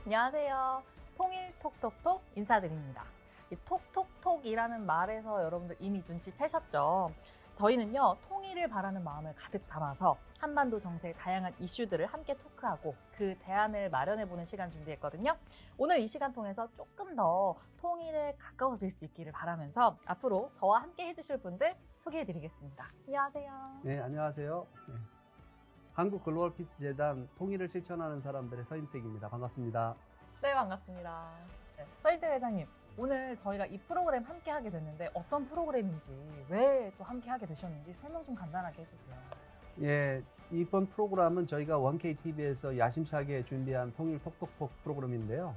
안녕하세요. 통일 톡톡톡 인사드립니다. 이 톡톡톡이라는 말에서 여러분들 이미 눈치채셨죠? 저희는요, 통일을 바라는 마음을 가득 담아서 한반도 정세의 다양한 이슈들을 함께 토크하고 그 대안을 마련해보는 시간 준비했거든요. 오늘 이 시간 통해서 조금 더 통일에 가까워질 수 있기를 바라면서 앞으로 저와 함께 해주실 분들 소개해드리겠습니다. 안녕하세요. 네, 안녕하세요. 네. 한국 글로벌 피스 재단 통일을 실천하는 사람들의 서인택입니다. 반갑습니다. 네, 반갑습니다. 네, 서인태 회장님, 오늘 저희가 이 프로그램 함께 하게 됐는데 어떤 프로그램인지, 왜 또 함께 하게 되셨는지 설명 좀 간단하게 해주세요. 예, 이번 프로그램은 저희가 1KTV에서 야심차게 준비한 통일 톡톡톡 프로그램인데요.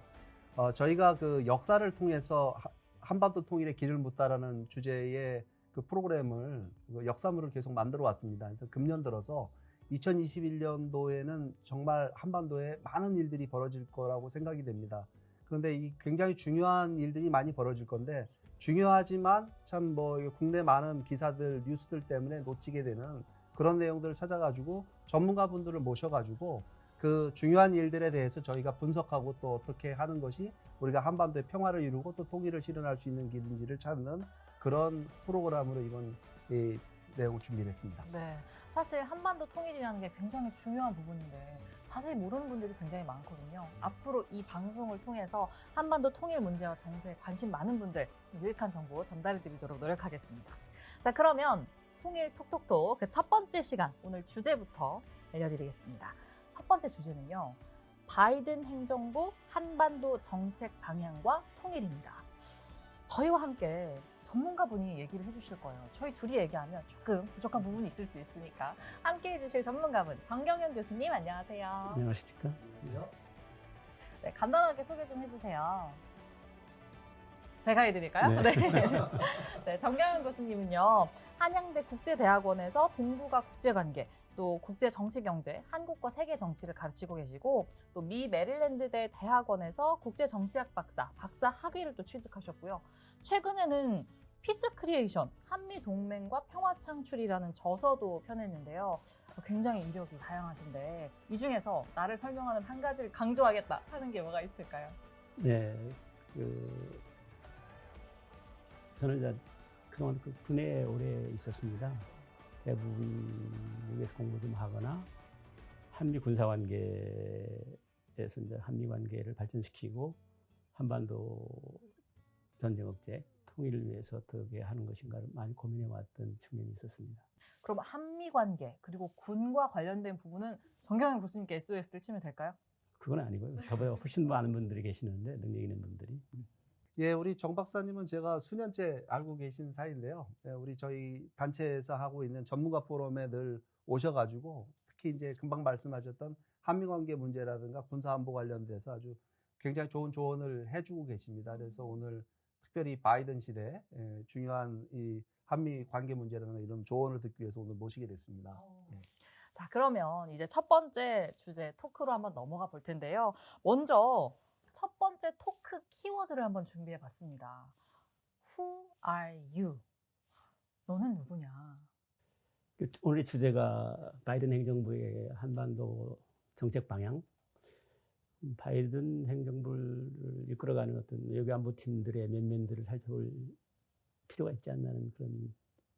저희가 그 역사를 통해서 한반도 통일의 길을 묻다라는 주제의 그 프로그램을, 그 역사물을 계속 만들어 왔습니다. 그래서 금년 들어서 2021년도에는 정말 한반도에 많은 일들이 벌어질 거라고 생각이 됩니다. 그런데 이 굉장히 중요한 일들이 많이 벌어질 건데, 중요하지만 참 국내 많은 기사들, 뉴스들 때문에 놓치게 되는 그런 내용들을 찾아가지고 전문가분들을 모셔가지고 그 중요한 일들에 대해서 저희가 분석하고 또 어떻게 하는 것이 우리가 한반도의 평화를 이루고 또 통일을 실현할 수 있는 길인지를 찾는 그런 프로그램으로 이번 내용을 준비했습니다. 네, 사실 한반도 통일이라는 게 굉장히 중요한 부분인데 자세히 모르는 분들이 굉장히 많거든요. 앞으로 이 방송을 통해서 한반도 통일 문제와 정세에 관심 많은 분들 유익한 정보 전달해 드리도록 노력하겠습니다. 자, 그러면 통일 톡톡톡 그 첫 번째 시간, 오늘 주제부터 알려드리겠습니다. 첫 번째 주제는요, 바이든 행정부 한반도 정책 방향과 통일입니다. 저희와 함께 전문가분이 얘기를 해주실 거예요. 저희 둘이 얘기하면 조금 부족한 부분이 있을 수 있으니까 함께 해주실 전문가분 정경윤 교수님, 안녕하세요. 안녕하십니까? 네, 간단하게 소개 좀 해주세요. 제가 해드릴까요? 네. 네, 정경윤 교수님은요, 한양대 국제대학원에서 동북아 국제관계, 또 국제정치경제, 한국과 세계 정치를 가르치고 계시고, 또 미 메릴랜드대 대학원에서 국제정치학 박사 학위를 또 취득하셨고요. 최근에는 피스 크리에이션, 한미 동맹과 평화 창출이라는 저서도 펴냈는데요. 굉장히 이력이 다양하신데 이 중에서 나를 설명하는 한 가지를 강조하겠다 하는 게 뭐가 있을까요? 네, 저는 이제 그동안 그 군에 오래 있었습니다. 대부분 미국에서 공부 좀 하거나 한미 군사 관계에서 이제 한미 관계를 발전시키고 한반도 전쟁 억제, 통일을 위해서 어떻게 하는 것인가를 많이 고민해 왔던 측면이 있었습니다. 그럼 한미 관계 그리고 군과 관련된 부분은 정경윤 교수님께 SOS를 치면 될까요? 그건 아니고요. 저보다 훨씬 많은 분들이 계시는데, 능력 있는 분들이. 예, 우리 정 박사님은 제가 수년째 알고 계신 사이인데요. 예, 우리 저희 단체에서 하고 있는 전문가 포럼에 늘 오셔가지고 특히 이제 금방 말씀하셨던 한미 관계 문제라든가 군사 안보 관련돼서 아주 굉장히 좋은 조언을 해주고 계십니다. 그래서 오늘 특별히 바이든 시대 중요한 이 한미 관계 문제라는 이런 조언을 듣기 위해서 오늘 모시게 됐습니다. 네. 자, 그러면 이제 첫 번째 주제 토크로 한번 넘어가 볼 텐데요. 먼저 첫 번째 토크 키워드를 한번 준비해 봤습니다. Who are you? 너는 누구냐? 오늘의 주제가 바이든 행정부의 한반도 정책 방향, 바이든 행정부를 이끌어가는 어떤 외교 안보팀들의 면면들을 살펴볼 필요가 있지 않나는 그런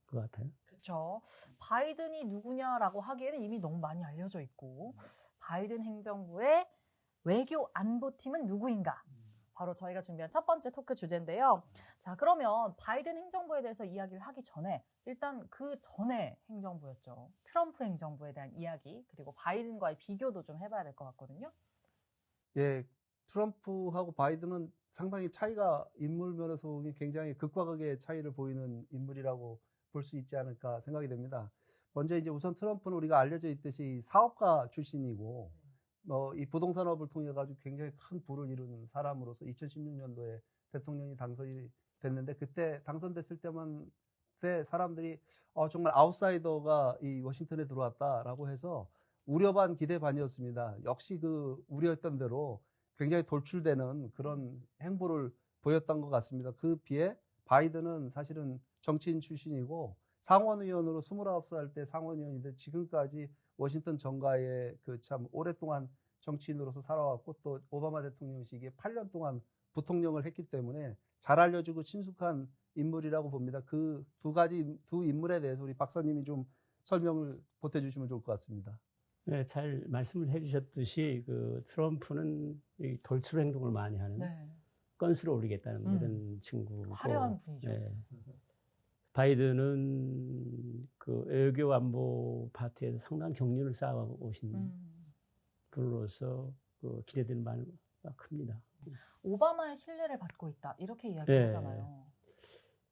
것 같아요. 그렇죠. 바이든이 누구냐라고 하기에는 이미 너무 많이 알려져 있고, 바이든 행정부의 외교 안보팀은 누구인가? 바로 저희가 준비한 첫 번째 토크 주제인데요. 자, 그러면 바이든 행정부에 대해서 이야기를 하기 전에 일단 그 전에 행정부였죠. 트럼프 행정부에 대한 이야기, 그리고 바이든과의 비교도 좀 해봐야 될 것 같거든요. 예, 트럼프하고 바이든은 상당히 차이가 인물 면에서 보면 굉장히 극과 극의 차이를 보이는 인물이라고 볼 수 있지 않을까 생각이 됩니다. 먼저 이제 우선 트럼프는 우리가 알려져 있듯이 사업가 출신이고 이 부동산업을 통해 가지고 굉장히 큰 부를 이룬 사람으로서 2016년도에 대통령이 당선이 됐는데, 그때 당선됐을 때만 사람들이 정말 아웃사이더가 이 워싱턴에 들어왔다라고 해서 우려 반 기대 반이었습니다. 역시 그 우려했던 대로 굉장히 돌출되는 그런 행보를 보였던 것 같습니다. 그 비해 바이든은 사실은 정치인 출신이고 상원의원으로 29살 때 상원의원인데 지금까지 워싱턴 정가에 그 참 오랫동안 정치인으로서 살아왔고 또 오바마 대통령 시기에 8년 동안 부통령을 했기 때문에 잘 알려지고 친숙한 인물이라고 봅니다. 그 두 인물에 대해서 우리 박사님이 좀 설명을 보태주시면 좋을 것 같습니다. 네, 잘 말씀을 해주셨듯이 그 트럼프는 이 돌출 행동을 많이 하는 네. 건수를 올리겠다는 그런 친구고, 화려한 분이죠. 네. 바이든은 그 외교 안보 파트에서 상당한 경륜을 쌓아가고 오신 분으로서 그 기대되는 바가 큽니다. 오바마의 신뢰를 받고 있다 이렇게 네. 이야기하잖아요.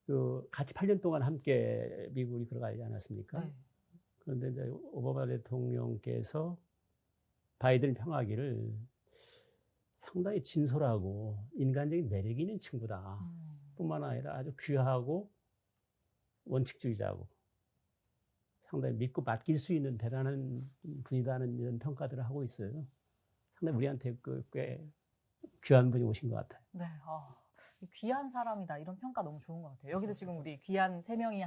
그 같이 8년 동안 함께 미국이 걸어가지 않았습니까? 네. 그런데 이제 오바마 대통령께서 바이든을 평하기를 상당히 진솔하고 인간적인 매력이 있는 친구다. 뿐만 아니라 아주 귀하고 원칙주의자고 상당히 믿고 맡길 수 있는 대단한 분이다는 이런 평가들을 하고 있어요. 상당히 우리한테 꽤 귀한 분이 오신 것 같아요. 네. 귀한 사람이다 이런 평가 너무 좋은 것 같아요. 여기도 지금 우리 귀한 3명이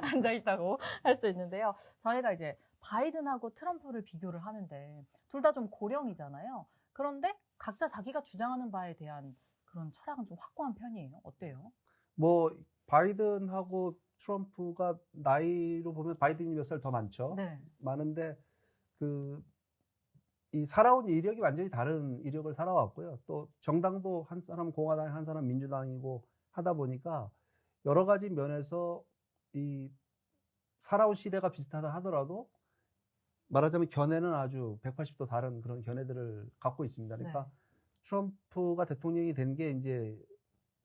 앉아 있다고 할 수 있는데요. 저희가 이제 바이든하고 트럼프를 비교를 하는데 둘 다 좀 고령이잖아요. 그런데 각자 자기가 주장하는 바에 대한 그런 철학은 좀 확고한 편이에요. 어때요? 뭐 바이든하고 트럼프가 나이로 보면 바이든이 몇 살 더 많죠. 네. 많은데 이 살아온 이력이 완전히 다른 이력을 살아왔고요. 또 정당도 한 사람 공화당, 한 사람 민주당이고 하다 보니까 여러 가지 면에서 이 살아온 시대가 비슷하다 하더라도 말하자면 견해는 아주 180도 다른 그런 견해들을 갖고 있습니다. 그러니까 네. 트럼프가 대통령이 된 게 이제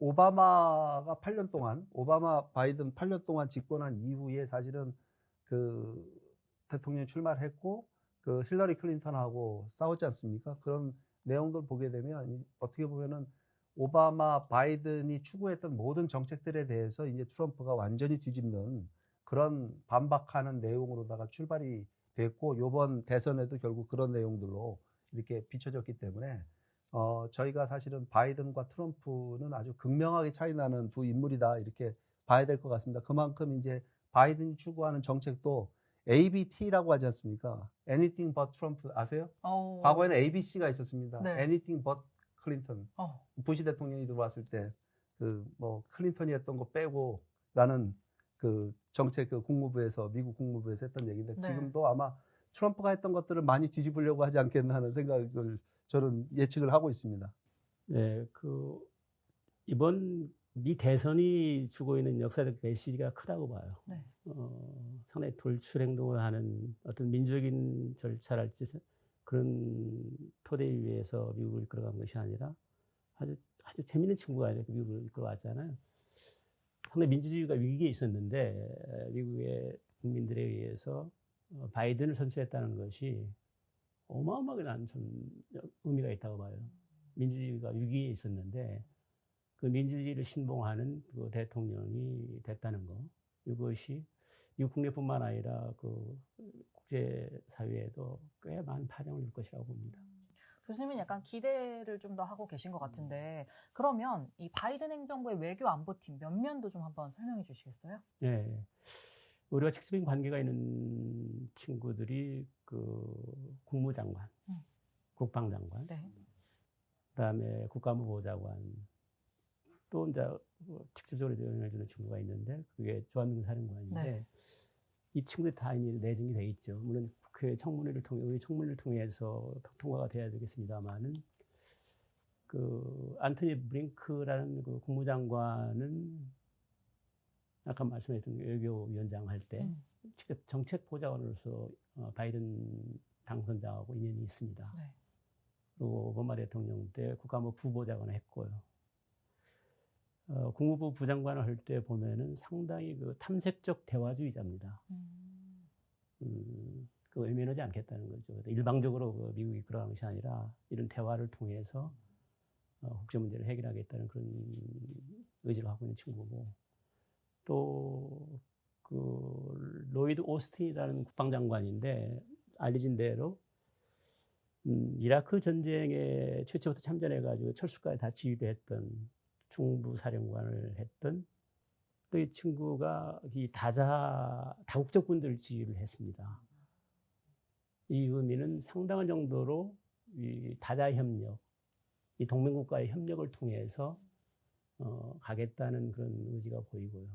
오바마가 8년 동안, 오바마 바이든 8년 동안 집권한 이후에 사실은 그 대통령 출마를 했고 그 힐러리 클린턴하고 싸웠지 않습니까? 그런 내용들 보게 되면 어떻게 보면은 오바마 바이든이 추구했던 모든 정책들에 대해서 이제 트럼프가 완전히 뒤집는 그런 반박하는 내용으로다가 출발이 됐고 이번 대선에도 결국 그런 내용들로 이렇게 비춰졌기 때문에 저희가 사실은 바이든과 트럼프는 아주 극명하게 차이 나는 두 인물이다 이렇게 봐야 될 것 같습니다. 그만큼 이제 바이든이 추구하는 정책도 ABT라고 하지 않습니까? Anything but Trump 아세요? 과거에는 ABC가 있었습니다. 네. Anything but Clinton. 부시 대통령이 들어왔을 때 그 뭐 클린턴이 했던 거 빼고라는 그 정책 그 국무부에서 미국 국무부에서 했던 얘기인데 네. 지금도 아마 트럼프가 했던 것들을 많이 뒤집으려고 하지 않겠나 하는 생각을 저는 예측을 하고 있습니다. 네, 이번 미 대선이 주고 있는 역사적 메시지가 크다고 봐요. 네. 상당히 돌출 행동을 하는 어떤 민주적인 절차랄지 그런 토대 위에서 미국을 이끌어간 것이 아니라 아주 재밌는 친구가 이렇게 미국을 이끌어왔잖아요. 상당히 민주주의가 위기에 있었는데 미국의 국민들에 의해서 바이든을 선출했다는 것이 어마어마하게 나는 좀 의미가 있다고 봐요. 민주주의가 위기에 있었는데 그 민주주의를 신봉하는 그 대통령이 됐다는 거. 이것이 미국 국내뿐만 아니라 그 국제사회에도 꽤 많은 파장을 줄 것이라고 봅니다. 교수님은 약간 기대를 좀 더 하고 계신 것 같은데 그러면 이 바이든 행정부의 외교 안보팀 면면도 좀 한번 설명해 주시겠어요? 네. 우리가 직접적인 관계가 있는 친구들이 그 국무장관, 국방장관, 네. 그다음에 국가안보보좌관, 또 이제 직접적으로 영향을 주는 친구가 있는데 그게 주한미군사령관인데 네. 이 친구들이 다 이미 내정이 돼 있죠. 물론 국회 청문회를 통해 우리 청문회를 통해서 통과가 돼야 되겠습니다만은 그 안토니 블링크라는 그 국무장관은 아까 말씀하셨던 외교위원장 할 때 직접 정책 보좌관으로서 바이든 당선자하고 인연이 있습니다. 네. 그리고 오바마 대통령 때 국가안보 부보좌관을 했고요. 국무부 부장관을 할 때 보면은 상당히 그 탐색적 대화주의자입니다. 그 외면하지 않겠다는 거죠. 일방적으로 그 미국이 이끌어가는 것이 아니라 이런 대화를 통해서 국제 문제를 해결하겠다는 그런 의지를 갖고 있는 친구고 또 그 로이드 오스틴이라는 국방장관인데 알려진 대로 이라크 전쟁에 최초부터 참전해가지고 철수까지 다 지휘를 했던 중부 사령관을 했던 또 이 친구가 이 다국적 군들을 지휘를 했습니다. 이 의미는 상당한 정도로 이 다자 협력, 이 동맹국가의 협력을 통해서 가겠다는 그런 의지가 보이고요.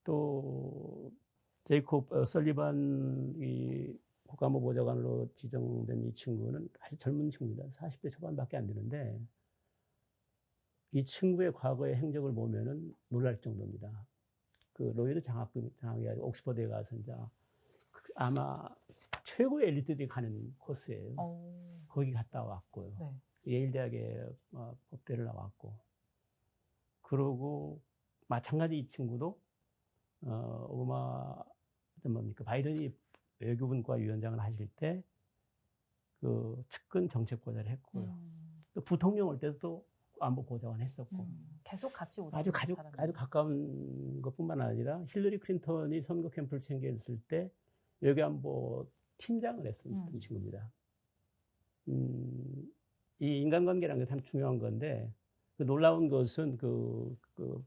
또 제이콥 설리반 이 국가안보보좌관으로 지정된 이 친구는 아주 젊은 친구입니다. 40대 초반밖에 안 되는데 이 친구의 과거의 행적을 보면은 놀랄 정도입니다. 그 로이드 장학이 아니고 옥스퍼드에 가서 이제 아마 최고의 엘리트들이 가는 코스예요. 거기 갔다 왔고요. 네. 예일 대학에 법대를 나왔고, 그러고 마찬가지 이 친구도 오바마 뭡니까 바이든이 외교분과 위원장을 하실 때 그 측근 정책보좌를 했고요. 또 부통령 올 때도 또 안보 보좌관 했었고, 계속 같이 오다 아주 가까운 것뿐만 아니라 힐러리 클린턴이 선거 캠프를 챙겨줬을 때 외교안보 팀장을 했던 친구입니다. 이 인간관계라는 게 참 중요한 건데, 그 놀라운 것은 그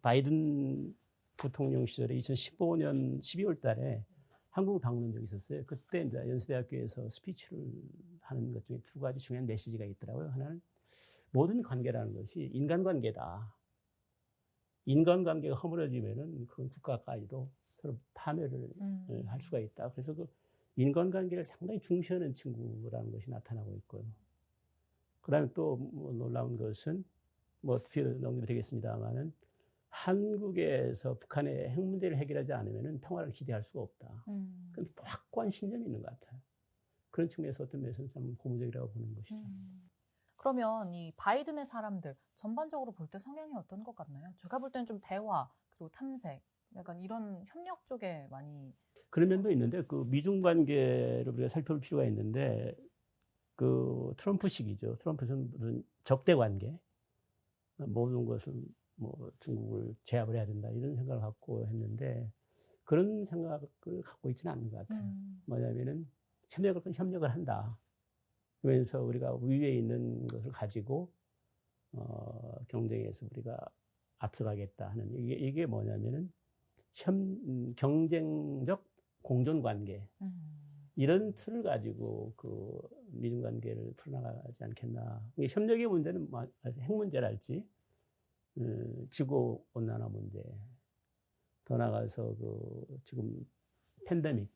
바이든 부통령 시절에 2015년 12월 달에 한국을 방문한 적이 있었어요. 그때 이제 연세대학교에서 스피치를 하는 것 중에 두 가지 중요한 메시지가 있더라고요. 하나는 모든 관계라는 것이 인간관계다. 인간관계가 허물어지면은 그건 국가까지도 서로 파멸을 할 수가 있다. 그래서 그 인간관계를 상당히 중시하는 친구라는 것이 나타나고 있고요. 그다음에 또 뭐 놀라운 것은 뭐 뒤에 넘기면 되겠습니다만은 한국에서 북한의 핵 문제를 해결하지 않으면은 평화를 기대할 수가 없다. 그럼 확고한 신념이 있는 것 같아요. 그런 측면에서 어떤 면에서는 참 고무적이라고 보는 것이죠. 그러면 이 바이든의 사람들 전반적으로 볼 때 성향이 어떤 것 같나요? 제가 볼 때는 좀 대화 그리고 탐색 약간 이런 협력 쪽에 많이 그런 면도 있는데 그 미중 관계를 우리가 살펴볼 필요가 있는데 그 트럼프식이죠. 트럼프는 무슨 적대 관계 모든 것은 뭐 중국을 제압을 해야 된다 이런 생각을 갖고 했는데 그런 생각을 갖고 있지는 않는 것 같아요. 뭐냐면은 협력을 한다. 그러면서 우리가 위에 있는 것을 가지고 경쟁에서 우리가 앞서가겠다 하는 이게 뭐냐면은 경쟁적 공존 관계 이런 틀을 가지고 그 미중 관계를 풀어나가지 않겠나. 이게 협력의 문제는 뭐 핵 문제랄지 지구 온난화 문제, 더 나아가서 그 지금 팬데믹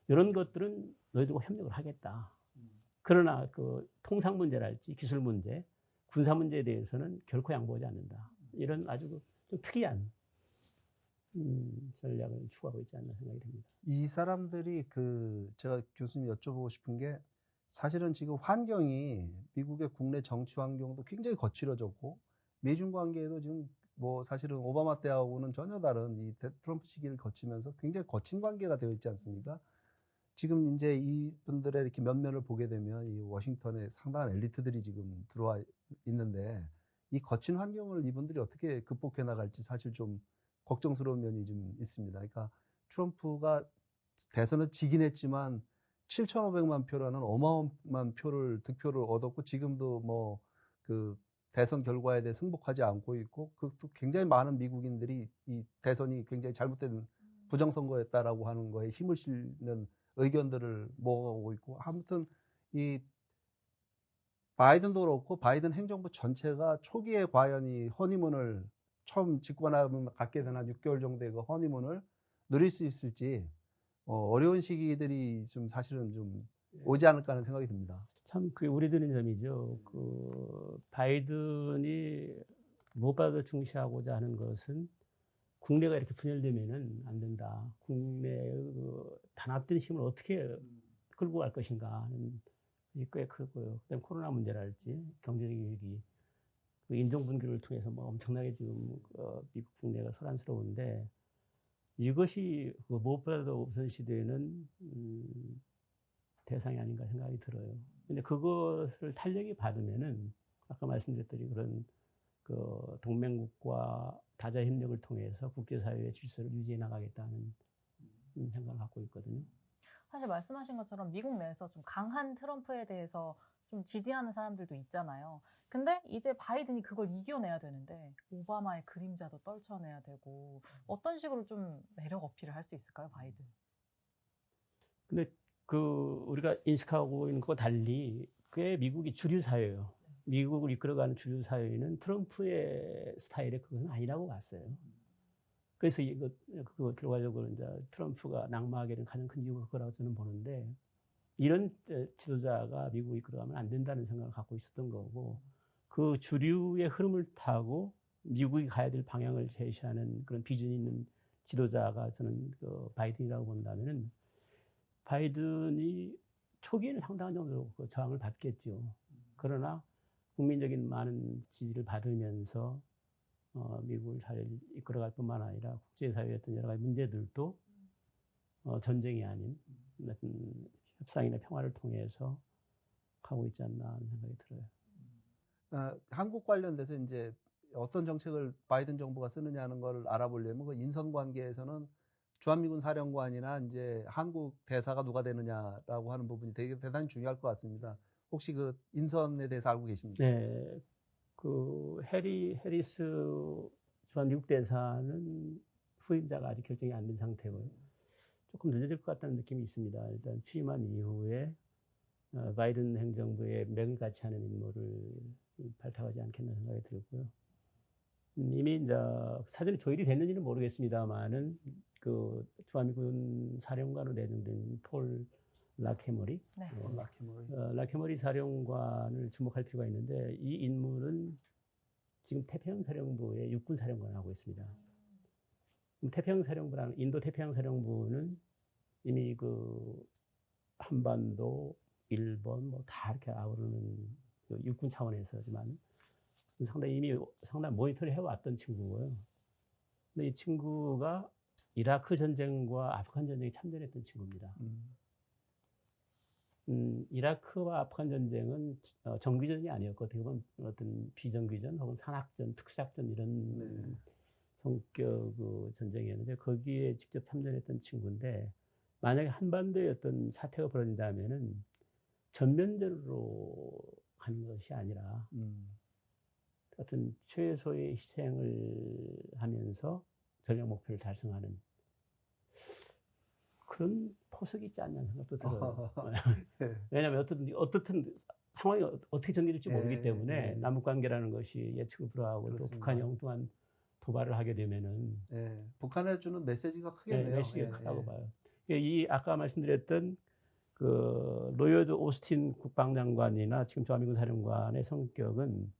이런 것들은 너희들과 협력을 하겠다. 그러나 그 통상 문제랄지 기술 문제, 군사 문제에 대해서는 결코 양보하지 않는다. 이런 아주 좀 특이한 전략을 추구하고 있지 않나 생각이 듭니다. 이 사람들이 제가 교수님 여쭤보고 싶은 게 사실은 지금 환경이 미국의 국내 정치 환경도 굉장히 거칠어졌고 미중 관계에도 지금 뭐 사실은 오바마 때하고는 전혀 다른 이 트럼프 시기를 거치면서 굉장히 거친 관계가 되어 있지 않습니까? 지금 이제 이분들의 이렇게 면면을 보게 되면 이 워싱턴에 상당한 엘리트들이 지금 들어와 있는데 이 거친 환경을 이분들이 어떻게 극복해 나갈지 사실 좀 걱정스러운 면이 좀 있습니다. 그러니까 트럼프가 대선을 지긴 했지만 7,500만 표라는 어마어마한 득표를 얻었고 지금도 뭐 그 대선 결과에 대해 승복하지 않고 있고 그것도 굉장히 많은 미국인들이 이 대선이 굉장히 잘못된 부정선거였다라고 하는 거에 힘을 실는 의견들을 모아오고 있고 아무튼 이 바이든도 그렇고 바이든 행정부 전체가 초기에 과연 이 허니문을 처음 집권하면 갖게 된 한 6개월 정도의 그 허니문을 누릴 수 있을지 어려운 시기들이 좀 사실은 좀 오지 않을까 하는 생각이 듭니다. 참 그게 우려되는 점이죠. 그 바이든이 무엇보다도 중시하고자 하는 것은 국내가 이렇게 분열되면은 안 된다. 국내의 그 단합된 힘을 어떻게 끌고 갈 것인가 하는 꽤 크고요. 그다음에 코로나 문제랄지 경제적 위기, 그 인종 분규를 통해서 뭐 엄청나게 지금 미국 국내가 소란스러운데 이것이 그 무엇보다도 우선시되는 대상이 아닌가 생각이 들어요. 근데 그것을 탄력이 받으면은 아까 말씀드렸더니 그런 그 동맹국과 다자 협력을 통해서 국제사회의 질서를 유지해 나가겠다는 생각을 갖고 있거든요. 사실 말씀하신 것처럼 미국 내에서 좀 강한 트럼프에 대해서 좀 지지하는 사람들도 있잖아요. 근데 이제 바이든이 그걸 이겨내야 되는데 오바마의 그림자도 떨쳐내야 되고 어떤 식으로 좀 매력 어필을 할 수 있을까요, 바이든? 근데 그 우리가 인식하고 있는 것과 달리 꽤 미국이 주류 사회예요. 미국을 이끌어가는 주류 사회는 트럼프의 스타일의 그건 아니라고 봤어요. 그래서 그거 결과적으로 이제 트럼프가 낙마하게 된 가장 큰 이유가 그거라고 저는 보는데, 이런 지도자가 미국을 이끌어가면 안 된다는 생각을 갖고 있었던 거고, 그 주류의 흐름을 타고 미국이 가야 될 방향을 제시하는 그런 비전이 있는 지도자가 저는 그 바이든이라고 본다면은, 바이든이 초기에는 상당한 정도로 그 저항을 받겠죠. 그러나 국민적인 많은 지지를 받으면서 미국을 잘 이끌어갈 뿐만 아니라 국제사회의 어떤 여러 가지 문제들도 전쟁이 아닌 어떤 협상이나 평화를 통해서 가고 있지 않나 하는 생각이 들어요. 한국 관련돼서 이제 어떤 정책을 바이든 정부가 쓰느냐는 걸 알아보려면 그 인선 관계에서는 주한미군 사령관이나 이제 한국 대사가 누가 되느냐라고 하는 부분이 되게 대단히 중요할 것 같습니다. 혹시 그 인선에 대해서 알고 계십니까? 네, 그 해리스 주한 미국 대사는 후임자가 아직 결정이 안 된 상태고요. 조금 늦어질 것 같다는 느낌이 있습니다. 일단 취임한 이후에 바이든 행정부의 맥을 같이 하는 인물을 발탁하지 않겠나 생각이 들고요. 이미 이제 사전에 조율이 됐는지는 모르겠습니다만은 그 주한미군 사령관으로 내정된 폴 라케머리, 네. 라케머리 사령관을 주목할 필요가 있는데, 이 인물은 지금 태평양 사령부의 육군 사령관을 하고 있습니다. 태평양 사령부라는 인도 태평양 사령부는 이미 그 한반도, 일본 뭐 다 이렇게 아우르는 그 육군 차원에서지만 상당히 이미 상당히 모니터를 해왔던 친구고요. 근데 이 친구가 이라크 전쟁과 아프간 전쟁에 참전했던 친구입니다. 이라크와 아프간 전쟁은 정규전이 아니었고 어떻게 보면 어떤 비정규전 혹은 산악전, 특수작전 이런 성격 그 전쟁이었는데, 거기에 직접 참전했던 친구인데, 만약에 한반도에 어떤 사태가 벌어진다면은 전면전으로 가는 것이 아니라 어떤 최소의 희생을 하면서 전략 목표를 달성하는 그런 포석이 있지 않냐는 생각도 들어요. 왜냐하면 어떻든 상황이 어떻게 전개될지 모르기 때문에 남북관계라는 것이 예측을 불허하고 그렇습니다. 또 북한이 엉뚱한 도발을 하게 되면은 북한에 주는 메시지가 크겠네요. 메시지가 크다고 봐요. 이 아까 말씀드렸던 그 로이드 오스틴 국방장관이나 지금 주한미군 사령관의 성격은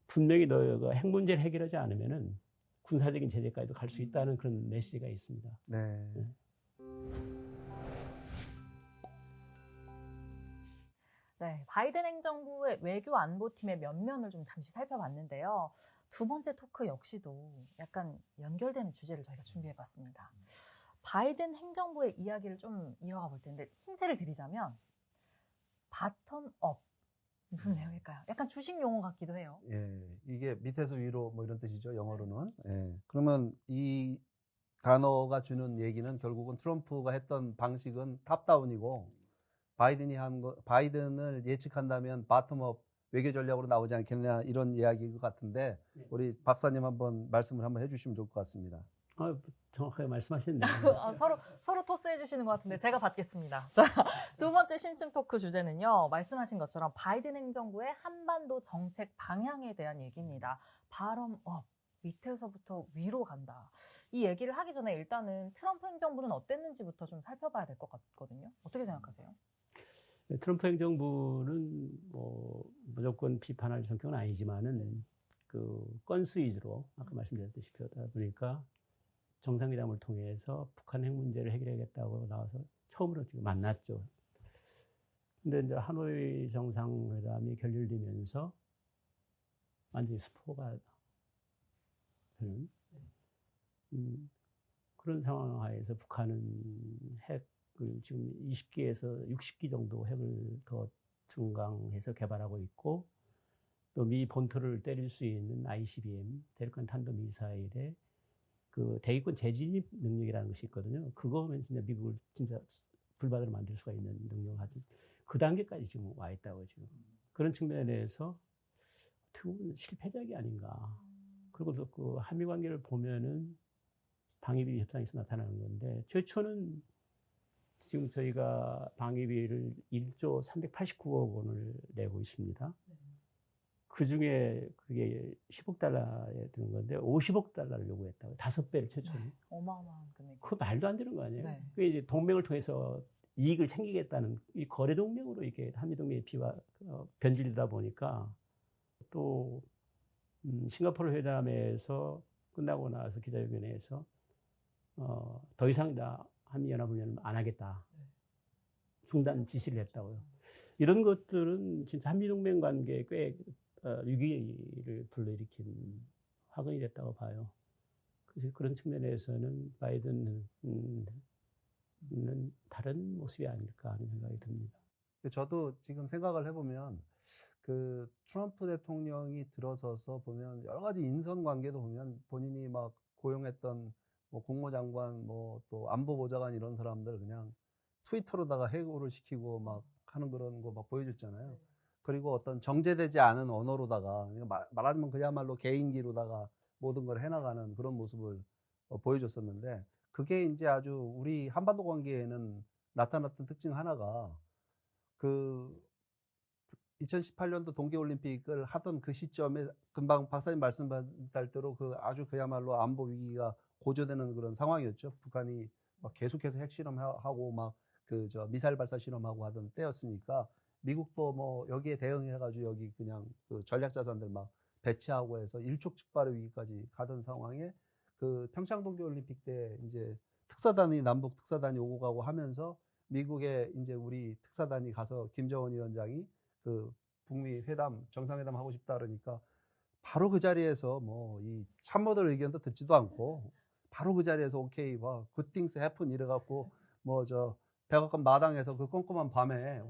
분명히 너희가 핵 문제를 해결하지 않으면은 군사적인 제재까지도 갈 수 있다는 그런 메시지가 있습니다. 네, 바이든 행정부의 외교 안보팀의 면면을 좀 잠시 살펴봤는데요. 두 번째 토크 역시도 약간 연결되는 주제를 저희가 준비해봤습니다. 바이든 행정부의 이야기를 좀 이어가 볼 텐데, 힌트를 드리자면 바텀업, 무슨 내용일까요? 약간 주식 용어 같기도 해요. 이게 밑에서 위로 뭐 이런 뜻이죠, 영어로는. 그러면 이 단어가 주는 얘기는 결국은 트럼프가 했던 방식은 탑다운이고, 바이든을 예측한다면 바텀업 외교 전략으로 나오지 않겠냐, 이런 이야기인 것 같은데, 우리 박사님 한번 말씀을 한번 해주시면 좋을 것 같습니다. 정확하게 말씀하셨네요. 서로 토스해 주시는 것 같은데 제가 받겠습니다. 자, 두 번째 심층 토크 주제는요, 말씀하신 것처럼 바이든 행정부의 한반도 정책 방향에 대한 얘기입니다. 바텀업, 밑에서부터 위로 간다. 이 얘기를 하기 전에 일단은 트럼프 행정부는 어땠는지부터 좀 살펴봐야 될 것 같거든요. 어떻게 생각하세요? 트럼프 행정부는 뭐 무조건 비판할 성격은 아니지만은 그 건수 위주로 아까 말씀드렸듯이 그러다 보니까 정상회담을 통해서 북한 핵 문제를 해결하겠다고 나와서 처음으로 지금 만났죠. 근데 이제 하노이 정상회담이 결렬되면서 완전히 수포가 되는 그런 상황 하에서 북한은 핵을 지금 20기에서 60기 정도 핵을 더 증강해서 개발하고 있고, 또 미 본토를 때릴 수 있는 ICBM, 대륙간 탄도미사일의 그 대기권 재진입 능력이라는 것이 있거든요. 그거면 진짜 미국을 진짜 불바다로 만들 수가 있는 능력을 가진 그 단계까지 지금 와 있다고 지금. 그런 측면에서 어떻게 보면 실패작이 아닌가. 그리고 그 한미 관계를 보면은 방위비 협상에서 나타나는 건데, 최초는 지금 저희가 방위비를 1조 389억 원을 내고 있습니다. 그 중에 그게 10억 달러에 드는 건데 50억 달러를 요구했다고. 5배를 최초로. 어마어마한 금액. 그거 말도 안 되는 거 아니에요? 네. 그게 이제 동맹을 통해서 이익을 챙기겠다는 이 거래 동맹으로 이게 한미동맹의 변질되다 보니까 또 싱가포르 회담에서 끝나고 나서 기자회견에서 더 이상 한미연합훈련을 안 하겠다. 중단 지시를 했다고요. 이런 것들은 진짜 한미동맹 관계에 꽤 위기를 불러일으킨 화근이 됐다고 봐요. 그래서 그런 측면에서는 바이든은 다른 모습이 아닐까 하는 생각이 듭니다. 저도 지금 생각을 해보면 그 트럼프 대통령이 들어서서 보면 여러 가지 인선 관계도 보면 본인이 막 고용했던 뭐 국무장관 뭐 또 안보보좌관 이런 사람들 그냥 트위터로다가 해고를 시키고 막 하는 그런 거 막 보여줬잖아요. 그리고 어떤 정제되지 않은 언어로다가 말하자면 그야말로 개인기로다가 모든 걸 해나가는 그런 모습을 보여줬었는데 그게 이제 아주 우리 한반도 관계에는 나타났던 특징 하나가 그 2018년도 동계올림픽을 하던 그 시점에 금방 박사님 말씀하신 대로 그 아주 그야말로 안보 위기가 고조되는 그런 상황이었죠. 북한이 막 계속해서 핵실험하고 막 그 미사일 발사 실험하고 하던 때였으니까 미국도 뭐 여기에 대응해가지고 여기 그냥 그 전략 자산들 막 배치하고 해서 일촉즉발의 위기까지 가던 상황에 그 평창 동계올림픽 때 이제 남북 특사단이 오고 가고 하면서 미국에 이제 우리 특사단이 가서 김정은 위원장이 그 북미 회담 정상회담 하고 싶다 그러니까 바로 그 자리에서 뭐 이 참모들 의견도 듣지도 않고 바로 그 자리에서 오케이 뭐 굿띵스 해픈 이래갖고 뭐 백악관 마당에서 그 꼼꼼한 밤에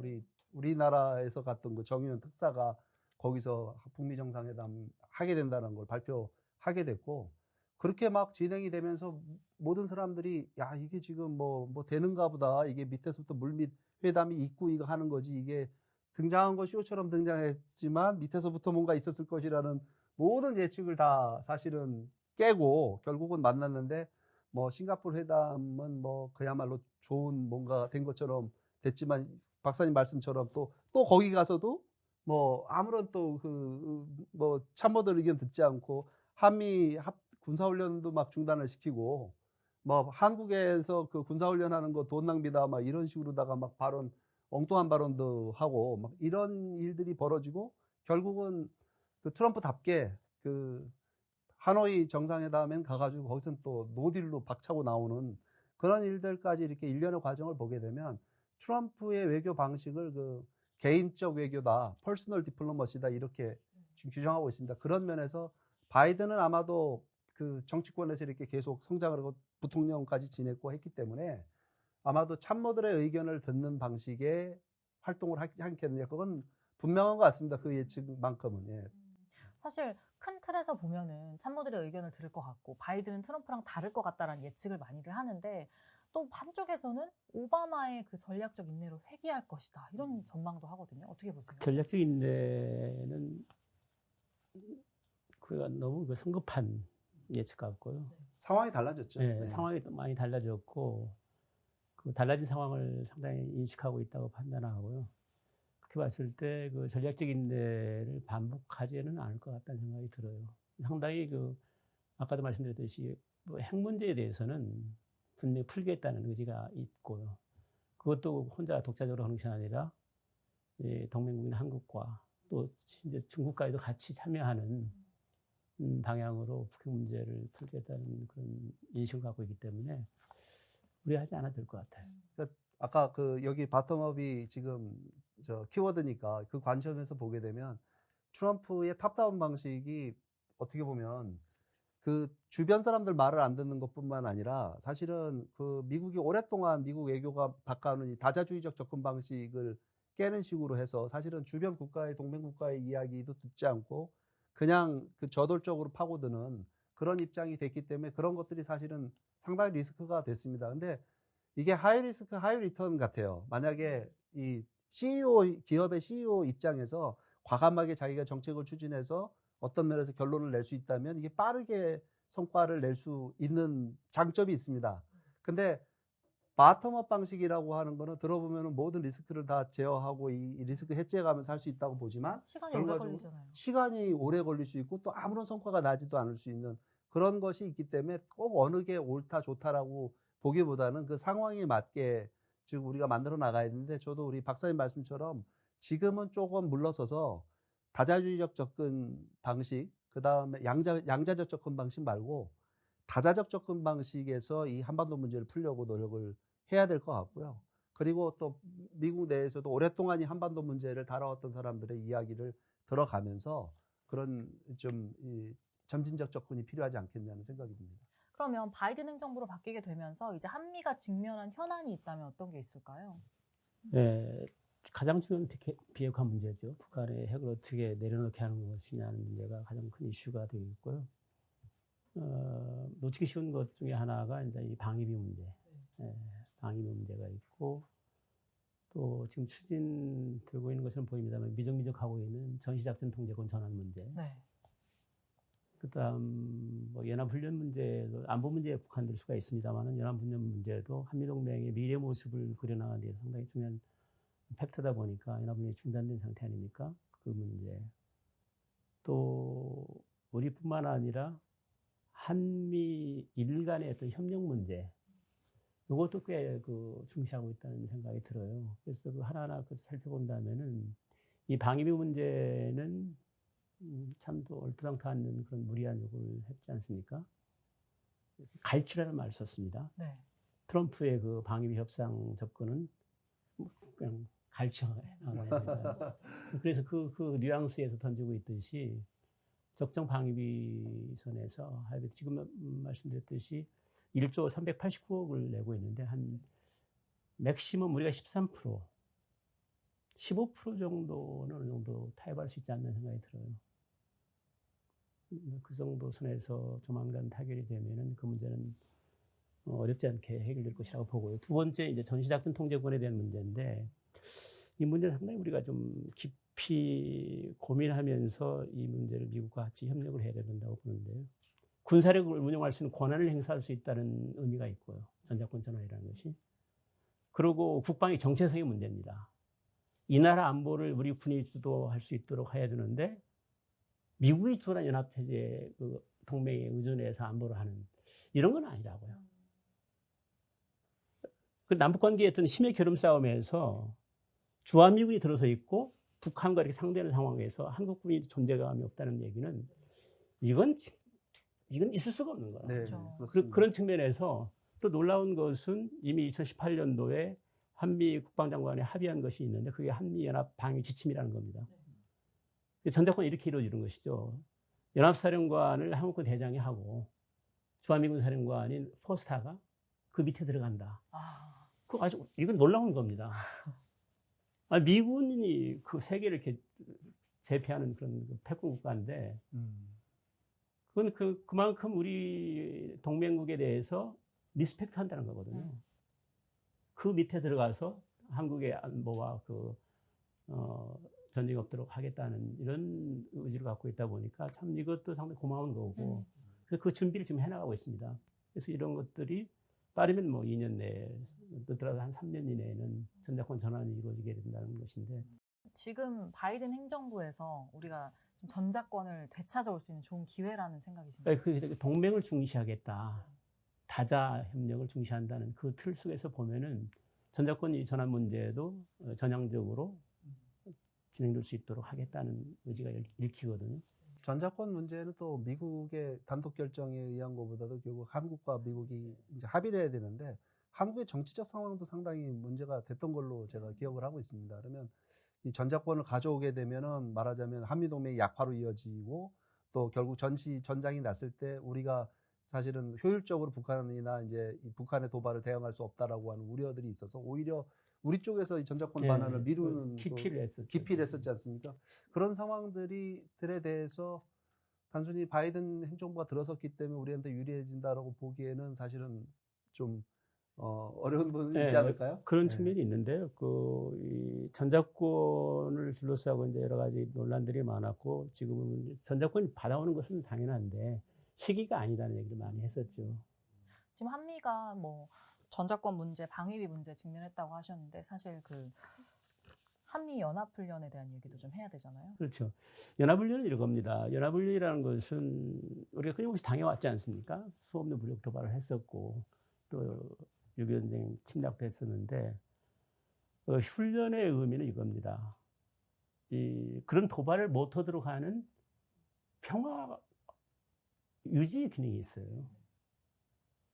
우리나라에서 갔던 그 정의원 특사가 거기서 북미 정상회담 하게 된다는 걸 발표하게 됐고 그렇게 막 진행이 되면서 모든 사람들이 야 이게 지금 뭐 되는가 보다 이게 밑에서부터 물밑 회담이 있고 이거 하는 거지 이게 등장한 거 쇼처럼 등장했지만 밑에서부터 뭔가 있었을 것이라는 모든 예측을 다 사실은 깨고 결국은 만났는데 뭐 싱가포르 회담은 뭐 그야말로 좋은 뭔가 된 것처럼 됐지만 박사님 말씀처럼 또 거기 가서도 뭐 아무런 또 그 뭐 참모들 의견 듣지 않고 한미 군사훈련도 막 중단을 시키고 뭐 한국에서 그 군사훈련하는 거 돈 낭비다 막 이런 식으로다가 막 엉뚱한 발언도 하고 막 이런 일들이 벌어지고 결국은 그 트럼프답게 그 하노이 정상회담엔 가가지고 거기서 또 노딜로 박차고 나오는 그런 일들까지 이렇게 일련의 과정을 보게 되면 트럼프의 외교 방식을 그 개인적 외교다, 퍼스널 디플로머시다 이렇게 지금 규정하고 있습니다. 그런 면에서 바이든은 아마도 그 정치권에서 이렇게 계속 성장을 하고 부통령까지 지냈고 했기 때문에 아마도 참모들의 의견을 듣는 방식의 활동을 하지 않겠느냐. 그건 분명한 것 같습니다. 그 예측만큼은. 예. 사실 큰 틀에서 보면은 참모들의 의견을 들을 것 같고 바이든은 트럼프랑 다를 것 같다라는 예측을 많이들 하는데 또 한쪽에서는 오바마의 그 전략적 인내로 회귀할 것이다. 이런 전망도 하거든요. 어떻게 보세요? 전략적 인내는 그가 너무 그 성급한 예측 같고요. 상황이 달라졌죠. 네, 네. 상황이 많이 달라졌고 그 달라진 상황을 상당히 인식하고 있다고 판단하고요. 그렇게 봤을 때 그 전략적 인내를 반복하지는 않을 것 같다는 생각이 들어요. 상당히 그 아까도 말씀드렸듯이 뭐 핵 문제에 대해서는 분명히 풀겠다는 의지가 있고요. 그것도 혼자 독자적으로 하는 것이 아니라 동맹국인 한국과 또 이제 중국과도 같이 참여하는 방향으로 북핵 문제를 풀겠다는 그런 인식을 갖고 있기 때문에 우려하지 않아도 될 것 같아요. 아까 그 여기 바텀업이 지금 키워드니까 그 관점에서 보게 되면 트럼프의 탑다운 방식이 어떻게 보면 그 주변 사람들 말을 안 듣는 것뿐만 아니라 사실은 그 미국이 오랫동안 미국 외교가 바꿔오는 이 다자주의적 접근 방식을 깨는 식으로 해서 사실은 주변 국가의 동맹 국가의 이야기도 듣지 않고 그냥 그 저돌적으로 파고드는 그런 입장이 됐기 때문에 그런 것들이 사실은 상당히 리스크가 됐습니다. 근데 이게 하이 리스크 하이 리턴 같아요. 만약에 이 기업의 CEO 입장에서 과감하게 자기가 정책을 추진해서 어떤 면에서 결론을 낼 수 있다면 이게 빠르게 성과를 낼 수 있는 장점이 있습니다. 근데 바텀업 방식이라고 하는 거는 들어보면 모든 리스크를 다 제어하고 이 리스크 해지해가면서 할 수 있다고 보지만 시간이 오래 결과적으로 걸리잖아요. 시간이 오래 걸릴 수 있고 또 아무런 성과가 나지도 않을 수 있는 그런 것이 있기 때문에 꼭 어느 게 옳다 좋다라고 보기보다는 그 상황에 맞게 즉 우리가 만들어 나가야 되는데 저도 우리 박사님 말씀처럼 지금은 조금 물러서서 다자주의적 접근 방식 그다음에 양자적 접근 방식 말고 다자적 접근 방식에서 이 한반도 문제를 풀려고 노력을 해야 될 것 같고요. 그리고 또 미국 내에서도 오랫동안 이 한반도 문제를 다뤄왔던 사람들의 이야기를 들어가면서 그런 좀 이 점진적 접근이 필요하지 않겠냐는 생각이 듭니다. 그러면 바이든 행정부로 바뀌게 되면서 이제 한미가 직면한 현안이 있다면 어떤 게 있을까요? 네, 가장 중요한 비핵화 문제죠. 북한의 핵을 어떻게 내려놓게 하는 것이냐는 문제가 가장 큰 이슈가 되고 있고요. 놓치기 쉬운 것 중에 하나가 이제 이 방위비 문제, 방위비 문제가 있고 또 지금 추진되고 있는 것처럼 보입니다만 미적미적하고 있는 전시작전 통제권 전환 문제. 네. 그다음 뭐 연합훈련 문제도 안보 문제에 국한될 수가 있습니다만은 연합훈련 문제도 한미동맹의 미래 모습을 그려나가는 데 상당히 중요한 팩터다 보니까 연합훈련이 중단된 상태 아닙니까? 그 문제. 또 우리뿐만 아니라 한미일 간의 어떤 협력 문제. 이것도 꽤 중시하고 있다는 생각이 들어요. 그래서 그 하나하나 살펴본다면은 이 방위비 문제는 참 또 얼토당토 않는 그런 무리한 요구를 했지 않습니까? 갈취라는 말을 썼습니다. 네. 트럼프의 그 방위비 협상 접근은 그냥 갈취하거나 그래서 그 뉘앙스에서 던지고 있듯이 적정 방위비 선에서 지금 말씀드렸듯이 1조 389억을 내고 있는데 한 맥시멈 우리가 13%, 15% 정도는 어느 정도 타협할 수 있지 않나 생각이 들어요. 그 정도 선에서 조만간 타결이 되면은 그 문제는 어렵지 않게 해결될 것이라고 보고요. 두 번째 이제 전시작전 통제권에 대한 문제인데 이 문제는 상당히 우리가 좀 깊이 고민하면서 이 문제를 미국과 같이 협력을 해야 된다고 보는데요. 군사력을 운영할 수 있는 권한을 행사할 수 있다는 의미가 있고요. 전작권 전환이라는 것이. 그리고 국방의 정체성의 문제입니다. 이 나라 안보를 우리 군이 주도할 수 있도록 해야 되는데 미국이 주도한 연합체제 그 동맹에 의존해서 안보를 하는 이런 건 아니라고요. 그 남북관계의 어떤 힘의 겨름 싸움에서 주한미군이 들어서 있고 북한과 이렇게 상대하는 상황에서 한국군이 존재감이 없다는 얘기는 이건 있을 수가 없는 거예요. 네, 그렇죠. 그런 측면에서 또 놀라운 것은 이미 2018년도에 한미 국방장관이 합의한 것이 있는데 그게 한미연합 방위 지침이라는 겁니다. 전작권이 이렇게 이루어지는 것이죠. 연합사령관을 한국군 대장이 하고 주한미군 사령관인 포스타가 그 밑에 들어간다. 그 아주 이건 놀라운 겁니다. 미군이 그 세계를 이렇게 제패하는 그런 패권 국가인데 그건 그만큼 우리 동맹국에 대해서 리스펙트 한다는 거거든요. 그 밑에 들어가서 한국의 안보와 전쟁이 없도록 하겠다는 이런 의지를 갖고 있다 보니까 참 이것도 상당히 고마운 거고 그래서 그 준비를 지금 해나가고 있습니다. 그래서 이런 것들이 빠르면 뭐 2년 내에 늦더라도 한 3년 이내에는 전작권 전환이 이루어지게 된다는 것인데 지금 바이든 행정부에서 우리가 좀 전작권을 되찾아올 수 있는 좋은 기회라는 생각이십니까? 그 동맹을 중시하겠다. 다자 협력을 중시한다는 그 틀 속에서 보면은 전작권 전환 문제도 전향적으로 진행될 수 있도록 하겠다는 의지가 읽히거든요. 전작권 문제는 또 미국의 단독 결정에 의한 것보다도 결국 한국과 미국이 이제 합의를 해야 되는데 한국의 정치적 상황도 상당히 문제가 됐던 걸로 제가 기억을 하고 있습니다. 그러면 이 전작권을 가져오게 되면은 말하자면 한미동맹이 약화로 이어지고 또 결국 전장이 났을 때 우리가 사실은 효율적으로 북한이나 이제 이 북한의 도발을 대응할 수 없다라고 하는 우려들이 있어서 오히려 우리 쪽에서 이 전작권 반환을 미루는 기피를 했었지 않습니까? 그런 상황들에 대해서 단순히 바이든 행정부가 들어섰기 때문에 우리한테 유리해진다라고 보기에는 사실은 좀 어려운 부분이 있지 않을까요? 그런 측면이 있는데요. 이 전작권을 둘러싸고 이제 여러 가지 논란들이 많았고 지금은 전작권이 받아오는 것은 당연한데 시기가 아니다는 얘기를 많이 했었죠. 지금 한미가 뭐 전자권 문제, 방위비 문제 직면했다고 하셨는데 사실 그 한미 연합훈련에 대한 얘기도 좀 해야 되잖아요. 그렇죠. 연합훈련은 이겁니다. 연합훈련이라는 것은 우리가 끊임없이 당해왔지 않습니까? 수없는武력 도발을 했었고 또 6.25 전쟁 침략도 했었는데 훈련의 의미는 이겁니다. 그런 도발을 못하도록 하는 평화 유지 기능이 있어요.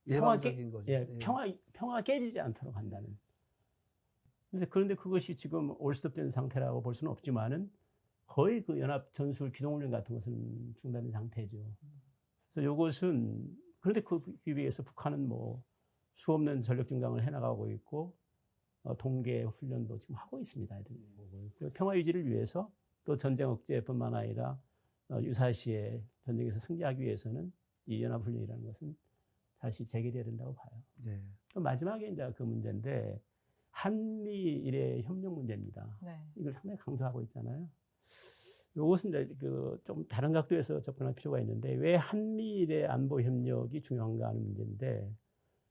예방적인 거죠. 예, 평화가 깨지지 않도록 한다는. 그런데 그것이 지금 올스톱된 상태라고 볼 수는 없지만은 거의 그 연합 전술 기동훈련 같은 것은 중단된 상태죠. 그래서 이것은 그런데 그에 비해서 북한은 뭐 수없는 전력 증강을 해나가고 있고 동계 훈련도 지금 하고 있습니다. 평화 유지를 위해서 또 전쟁 억제뿐만 아니라 유사시에 전쟁에서 승리하기 위해서는 이 연합 훈련이라는 것은 다시 재개돼야 된다고 봐요. 네. 또 마지막에 이제 그 문제인데 한미일의 협력 문제입니다. 네. 이걸 상당히 강조하고 있잖아요. 이것은 이제 좀 다른 각도에서 접근할 필요가 있는데 왜 한미일의 안보 협력이 중요한가 하는 문제인데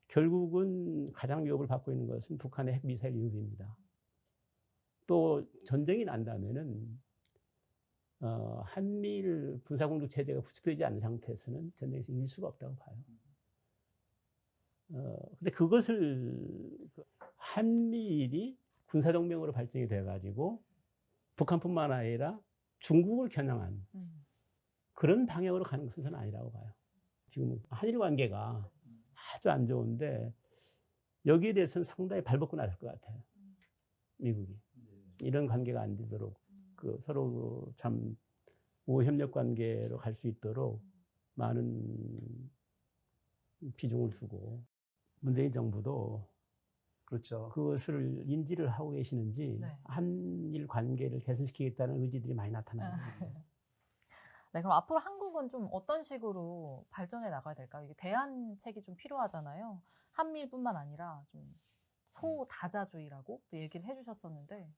결국은 가장 위협을 받고 있는 것은 북한의 핵미사일 위협입니다. 또 전쟁이 난다면은 한미일 군사공조 체제가 구축되지 않은 상태에서는 전쟁에서 이길 수가 없다고 봐요. 근데 그것을 한미일이 군사동맹으로 발전이 돼가지고 북한뿐만 아니라 중국을 겨냥한 그런 방향으로 가는 것은 저는 아니라고 봐요. 지금 한일 관계가 아주 안 좋은데 여기에 대해서는 상당히 발벗고 나설 것 같아요. 미국이. 이런 관계가 안 되도록 서로 참 우호협력 관계로 갈 수 있도록 많은 비중을 두고 문재인 정부도 그렇죠. 그것을 인지를 하고 계시는지 네. 한일 관계를 개선시키겠다는 의지들이 많이 나타나요. 네, 그럼 앞으로 한국은 좀 어떤 식으로 발전해 나가야 될까요? 이게 대안책이 좀 필요하잖아요. 한미일뿐만 아니라 좀 소다자주의라고 또 얘기를 해주셨었는데.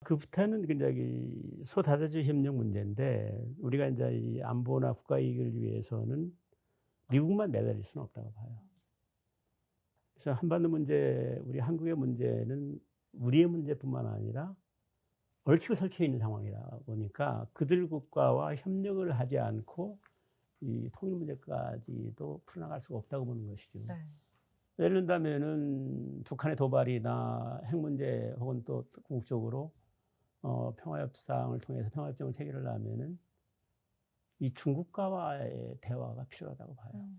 그부터는 굉장히 소다자주의 협력 문제인데 우리가 이제 이 안보나 국가 이익을 위해서는 미국만 매달릴 수는 없다고 봐요. 그래서 한반도 문제, 우리 한국의 문제는 우리의 문제뿐만 아니라 얽히고 설켜 있는 상황이라 보니까 그들 국가와 협력을 하지 않고 이 통일 문제까지도 풀어나갈 수가 없다고 보는 것이죠. 네. 예를 든다면은 북한의 도발이나 핵 문제 혹은 또 궁극적으로 평화협상을 통해서 평화협정을 체결하려면은 이 중국과의 대화가 필요하다고 봐요.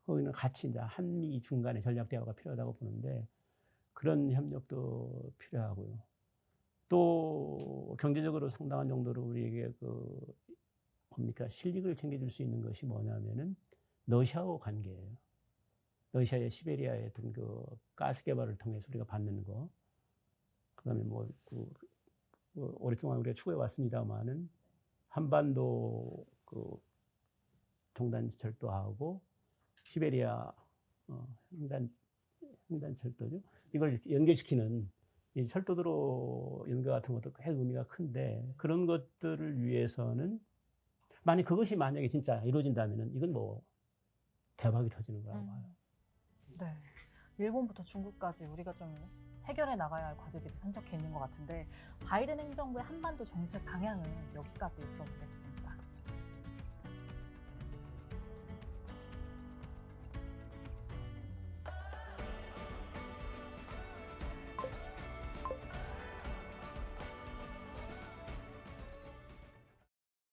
거기는 같이 이제 한미 중간에 전략 대화가 필요하다고 보는데 그런 협력도 필요하고요. 또 경제적으로 상당한 정도로 우리에게 실익을 챙겨줄 수 있는 것이 뭐냐면은 러시아와 관계예요. 러시아의 시베리아의 어떤 가스 개발을 통해서 우리가 받는 거. 그다음에 오랫동안 우리가 추구해 왔습니다만은 한반도 종단 철도하고 시베리아 횡단 철도죠. 이걸 연결시키는 이 철도도로 연결 같은 것도 꽤 의미가 큰데 그런 것들을 위해서는 그것이 만약에 진짜 이루어진다면은 이건 뭐 대박이 터지는 거라고 봐요. 네. 일본부터 중국까지 우리가 좀 해결해 나가야 할 과제들이 산적해 있는 것 같은데 바이든 행정부의 한반도 정책 방향은 여기까지 들어보겠습니다.